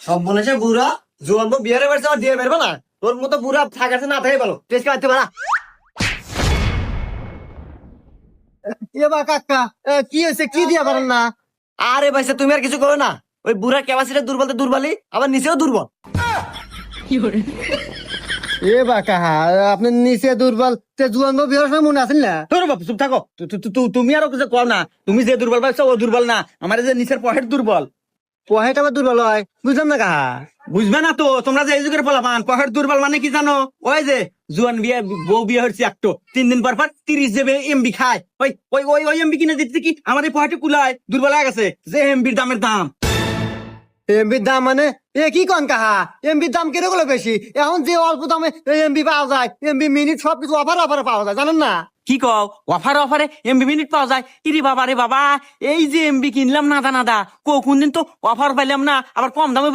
সব বলেছে বুড়া জোয়ান তো বিয়ারে বাড়ছে আর দিয়ে বেরবো না তোর মতো বুড়া থাকাছে না থাকে ভালো টেস্ট করতে পারা এবার কাকা কি হয়েছে কি দিয়া পারেন না? আরে ভাইসা তুমি আর কিছু করো না ওই বুড়ার ক্যাপাসিটি দুর্বল তো দুর্বলই আবার নিচেও দুর্বল এবার কাহা আপনি নিচে দুর্বল তে জুয়ান বিহার সময় মনে আছেন না? তোর বাপ চুপ থাকো তুমি আরো কিছু কও না। তুমি যে দুর্বল ভাবছো ও দুর্বল না, আমার যে নিচের পহেট দুর্বল। পহেট আবার দুর্বল হয় বুঝলাম না কাহা। বুঝবে না তো তোমরা যে এই যুগের পোলাপান, পহেট দুর্বল মানে কি জানো? ওই যে জুয়ান বিয়ে বউ বিয়ে হচ্ছে একটো 3 দিন পর পর 30 জেবে এমবি খায়। ওই ওই ওই ওই এমবি কিনে দিচ্ছে কি আমার এই পহেটে কুলায় দুর্বল হয়ে গেছে যে এমবির দামের দাম। এমবির দাম মানে এ কি কন কাহা? এমবির দাম কিরকম বেশি? এখন যে অল্প দামে এমবি পাওয়া যায়, এমবি মিনিট সবকিছু অফার অফারে পাওয়া যায় জানেন না? কি কও অফারে অফারে এমবি মিনিট পাওয়া যায়? ইরি বাবা রে বাবা, এই যে এমবি কিনলাম নাদা নাদা কোন দিন তো অফার পাইলাম না, আবার কম দামে